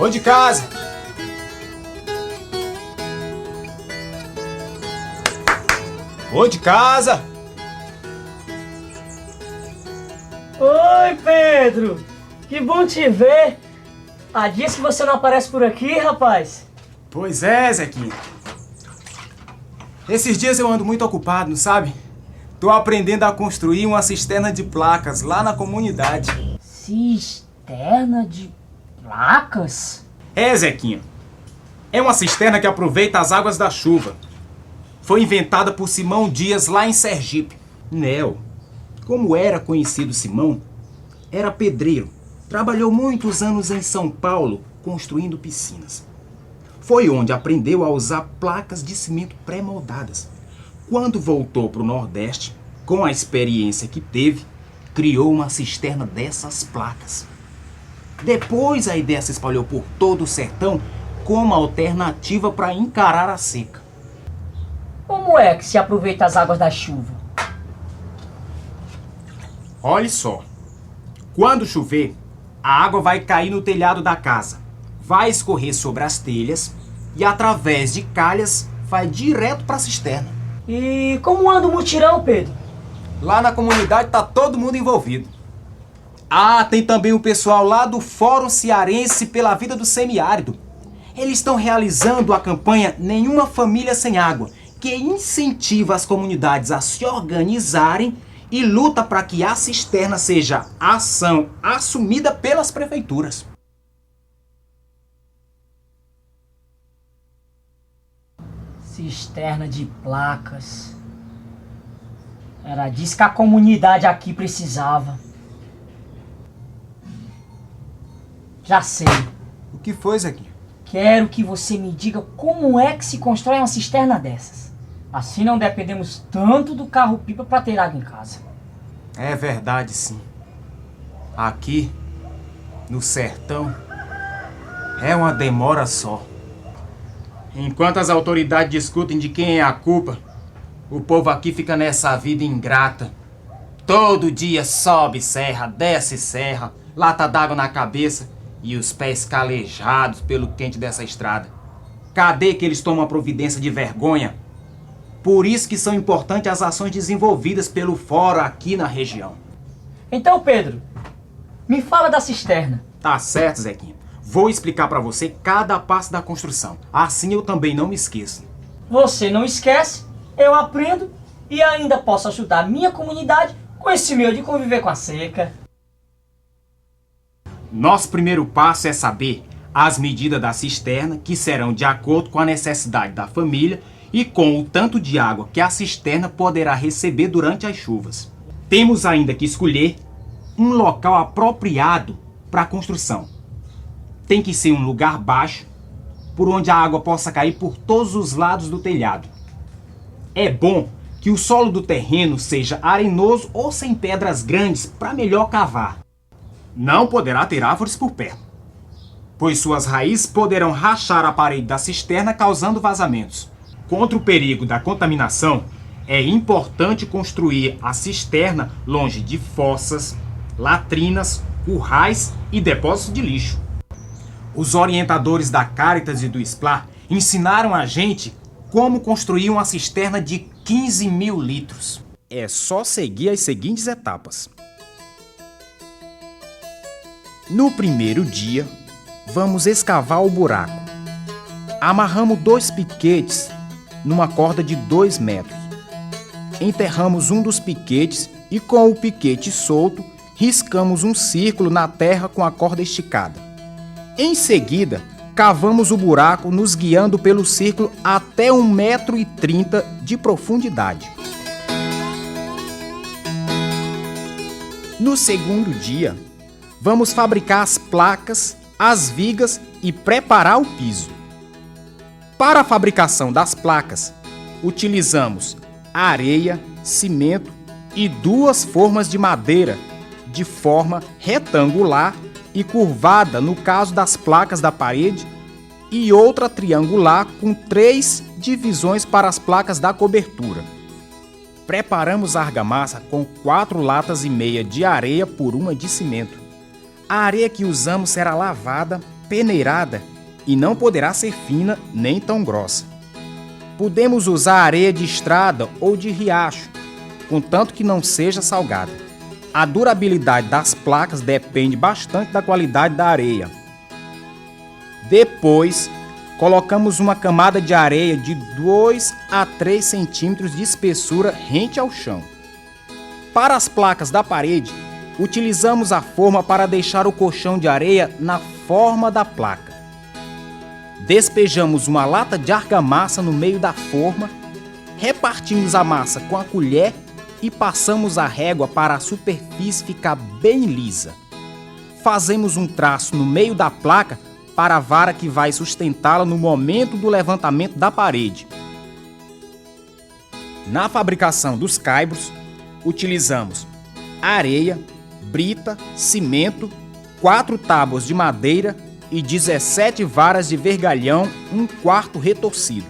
Ô de casa! Ô de casa! Oi, Pedro! Que bom te ver! Há dias que você não aparece por aqui, rapaz. Pois é, Zequinha. Esses dias eu ando muito ocupado, não sabe? Tô aprendendo a construir uma cisterna de placas lá na comunidade. Cisterna de placas? É, Zequinha. É uma cisterna que aproveita as águas da chuva. Foi inventada por Simão Dias lá em Sergipe. Nel, como era conhecido Simão, era pedreiro. Trabalhou muitos anos em São Paulo construindo piscinas. Foi onde aprendeu a usar placas de cimento pré-moldadas. Quando voltou para o Nordeste, com a experiência que teve, criou uma cisterna dessas placas. Depois a ideia se espalhou por todo o sertão como alternativa para encarar a seca. Como é que se aproveita as águas da chuva? Olhe só, quando chover, a água vai cair no telhado da casa, vai escorrer sobre as telhas e através de calhas vai direto para a cisterna. E como anda o mutirão, Pedro? Lá na comunidade tá todo mundo envolvido. Ah, tem também o pessoal lá do Fórum Cearense pela Vida do Semiárido. Eles estão realizando a campanha Nenhuma Família Sem Água, que incentiva as comunidades a se organizarem e luta para que a cisterna seja ação assumida pelas prefeituras. Cisterna de placas. Era disso que a comunidade aqui precisava. Já sei. O que foi, Zequinha? Quero que você me diga como é que se constrói uma cisterna dessas. Assim não dependemos tanto do carro-pipa para ter água em casa. É verdade, sim. Aqui, no sertão, é uma demora só. Enquanto as autoridades discutem de quem é a culpa, o povo aqui fica nessa vida ingrata. Todo dia sobe serra, desce serra, lata d'água na cabeça e os pés calejados pelo quente dessa estrada. Cadê que eles tomam a providência de vergonha? Por isso que são importantes as ações desenvolvidas pelo fórum aqui na região. Então, Pedro, me fala da cisterna. Tá certo, Zequinha. Vou explicar pra você cada passo da construção. Assim eu também não me esqueço. Você não esquece, eu aprendo e ainda posso ajudar a minha comunidade com esse meio de conviver com a seca. Nosso primeiro passo é saber as medidas da cisterna, que serão de acordo com a necessidade da família e com o tanto de água que a cisterna poderá receber durante as chuvas. Temos ainda que escolher um local apropriado para a construção. Tem que ser um lugar baixo, por onde a água possa cair por todos os lados do telhado. É bom que o solo do terreno seja arenoso ou sem pedras grandes para melhor cavar. Não poderá ter árvores por perto, pois suas raízes poderão rachar a parede da cisterna causando vazamentos. Contra o perigo da contaminação, é importante construir a cisterna longe de fossas, latrinas, currais e depósitos de lixo. Os orientadores da Caritas e do SPLAR ensinaram a gente como construir uma cisterna de 15 mil litros. É só seguir as seguintes etapas. No primeiro dia, vamos escavar o buraco. Amarramos 2 piquetes numa corda de 2 metros. Enterramos um dos piquetes e com o piquete solto, riscamos um círculo na terra com a corda esticada. Em seguida, cavamos o buraco nos guiando pelo círculo até 1,30 m de profundidade. No segundo dia, vamos fabricar as placas, as vigas e preparar o piso. Para a fabricação das placas, utilizamos areia, cimento e 2 formas de madeira de forma retangular e curvada no caso das placas da parede e outra triangular com 3 divisões para as placas da cobertura. Preparamos a argamassa com 4,5 latas de areia por 1 de cimento. A areia que usamos será lavada peneirada e não poderá ser fina nem tão grossa. Podemos usar areia de estrada ou de riacho, contanto que não seja salgada. A durabilidade das placas depende bastante da qualidade da areia. Depois, colocamos uma camada de areia de 2 a 3 centímetros de espessura rente ao chão. Para as placas da parede, utilizamos a forma para deixar o colchão de areia na forma da placa. Despejamos uma lata de argamassa no meio da forma, repartimos a massa com a colher e passamos a régua para a superfície ficar bem lisa. Fazemos um traço no meio da placa para a vara que vai sustentá-la no momento do levantamento da parede. Na fabricação dos caibros, utilizamos areia, brita, cimento, 4 tábuas de madeira e 17 varas de vergalhão, 1/4 retorcido.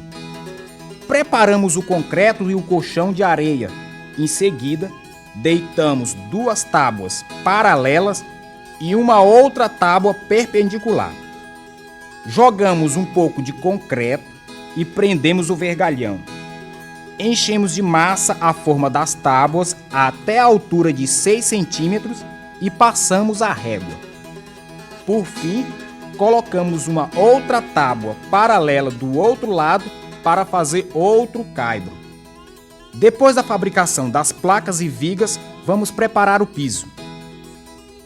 Preparamos o concreto e o colchão de areia. Em seguida, deitamos 2 tábuas paralelas e uma outra tábua perpendicular. Jogamos um pouco de concreto e prendemos o vergalhão. Enchemos de massa a forma das tábuas até a altura de 6 centímetros e passamos a régua. Por fim, colocamos uma outra tábua paralela do outro lado para fazer outro caibro. Depois da fabricação das placas e vigas, vamos preparar o piso.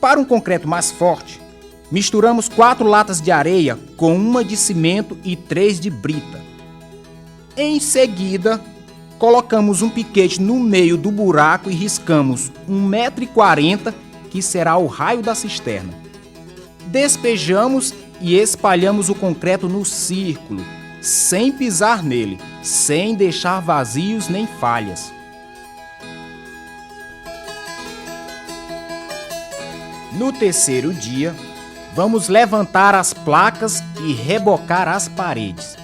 Para um concreto mais forte, misturamos 4 latas de areia com 1 de cimento e 3 de brita. Em seguida, colocamos um piquete no meio do buraco e riscamos 1,40 m, que será o raio da cisterna. Despejamos e espalhamos o concreto no círculo, sem pisar nele, sem deixar vazios nem falhas. No terceiro dia, vamos levantar as placas e rebocar as paredes.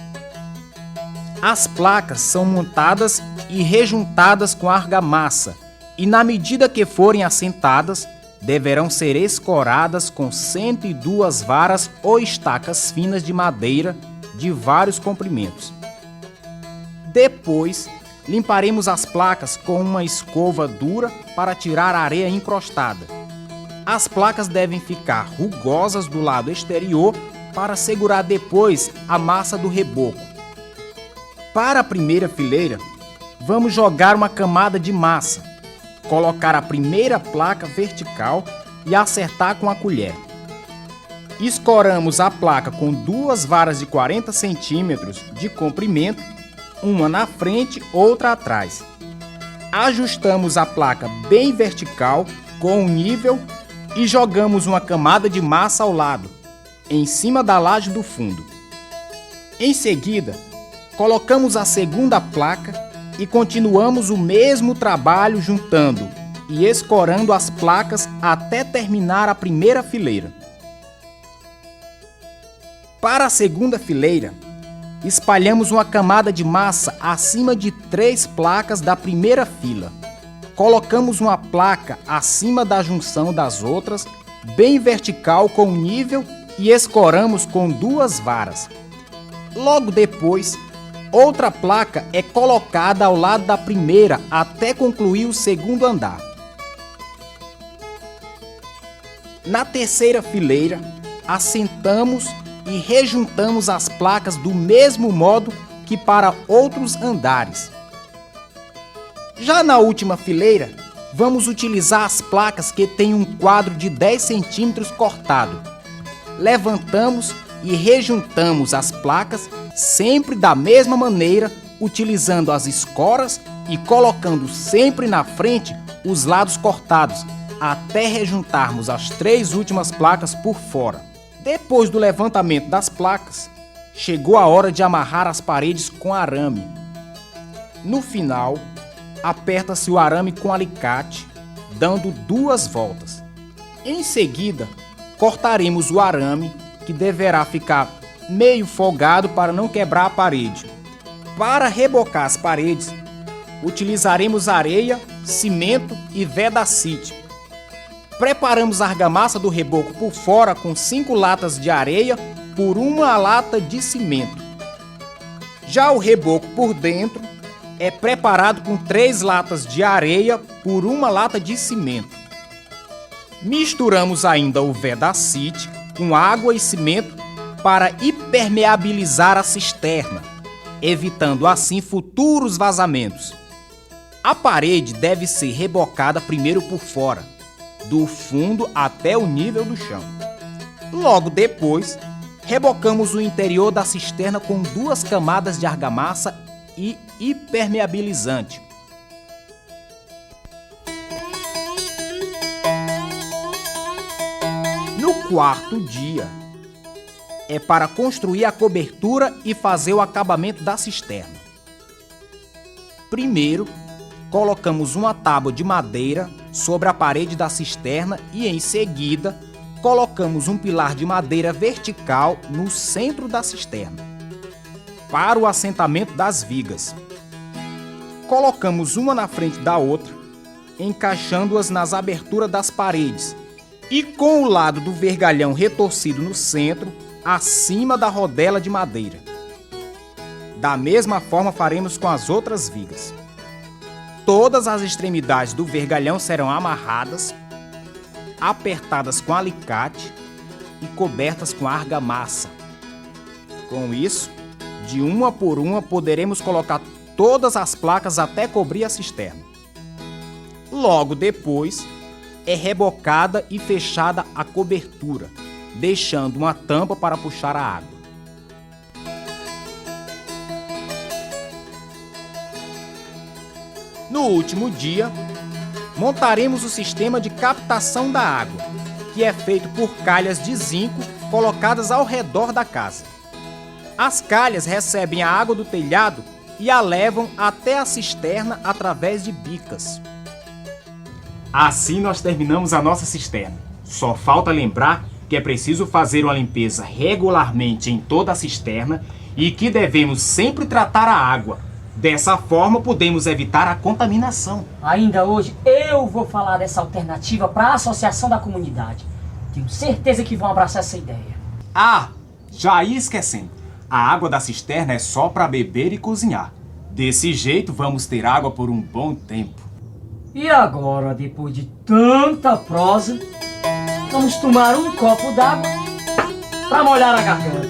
As placas são montadas e rejuntadas com argamassa e, na medida que forem assentadas, deverão ser escoradas com 102 varas ou estacas finas de madeira de vários comprimentos. Depois, limparemos as placas com uma escova dura para tirar a areia encrostada. As placas devem ficar rugosas do lado exterior para segurar depois a massa do reboco. Para a primeira fileira, vamos jogar uma camada de massa, colocar a primeira placa vertical e acertar com a colher. Escoramos a placa com 2 varas de 40 centímetros de comprimento, uma na frente, outra atrás. Ajustamos a placa bem vertical com um nível e jogamos uma camada de massa ao lado, em cima da laje do fundo. Em seguida, colocamos a segunda placa e continuamos o mesmo trabalho juntando e escorando as placas até terminar a primeira fileira. Para a segunda fileira, espalhamos uma camada de massa acima de 3 placas da primeira fila. Colocamos uma placa acima da junção das outras, bem vertical com nível, e escoramos com 2 varas. Logo depois, outra placa é colocada ao lado da primeira até concluir o segundo andar. Na terceira fileira, assentamos e rejuntamos as placas do mesmo modo que para outros andares. Já na última fileira, vamos utilizar as placas que têm um quadro de 10 centímetros cortado. Levantamos e rejuntamos as placas sempre da mesma maneira, utilizando as escoras e colocando sempre na frente os lados cortados, até rejuntarmos as 3 últimas placas por fora. Depois do levantamento das placas, chegou a hora de amarrar as paredes com arame. No final, aperta-se o arame com alicate, dando 2 voltas. Em seguida, cortaremos o arame, que deverá ficar meio folgado para não quebrar a parede. Para rebocar as paredes, utilizaremos areia, cimento e vedacite. Preparamos a argamassa do reboco por fora com 5 latas de areia por uma lata de cimento. Já o reboco por dentro é preparado com 3 latas de areia por uma lata de cimento. Misturamos ainda o vedacite com água e cimento para impermeabilizar a cisterna, evitando assim futuros vazamentos. A parede deve ser rebocada primeiro por fora, do fundo até o nível do chão. Logo depois, rebocamos o interior da cisterna com 2 camadas de argamassa e impermeabilizante. No 4º dia, é para construir a cobertura e fazer o acabamento da cisterna. Primeiro, colocamos uma tábua de madeira sobre a parede da cisterna e, em seguida, colocamos um pilar de madeira vertical no centro da cisterna, para o assentamento das vigas. Colocamos uma na frente da outra, encaixando-as nas aberturas das paredes e com o lado do vergalhão retorcido no centro, acima da rodela de madeira. Da mesma forma faremos com as outras vigas. Todas as extremidades do vergalhão serão amarradas, apertadas com alicate e cobertas com argamassa. Com isso, de uma por uma poderemos colocar todas as placas até cobrir a cisterna. Logo depois, é rebocada e fechada a cobertura, deixando uma tampa para puxar a água. No último dia, montaremos o sistema de captação da água, que é feito por calhas de zinco colocadas ao redor da casa. As calhas recebem a água do telhado e a levam até a cisterna através de bicas. Assim nós terminamos a nossa cisterna. Só falta lembrar que é preciso fazer uma limpeza regularmente em toda a cisterna e que devemos sempre tratar a água. Dessa forma, podemos evitar a contaminação. Ainda hoje, eu vou falar dessa alternativa para a associação da comunidade. Tenho certeza que vão abraçar essa ideia. Ah, já ia esquecendo. A água da cisterna é só para beber e cozinhar. Desse jeito, vamos ter água por um bom tempo. E agora, depois de tanta prosa, vamos tomar um copo d'água para molhar a garganta.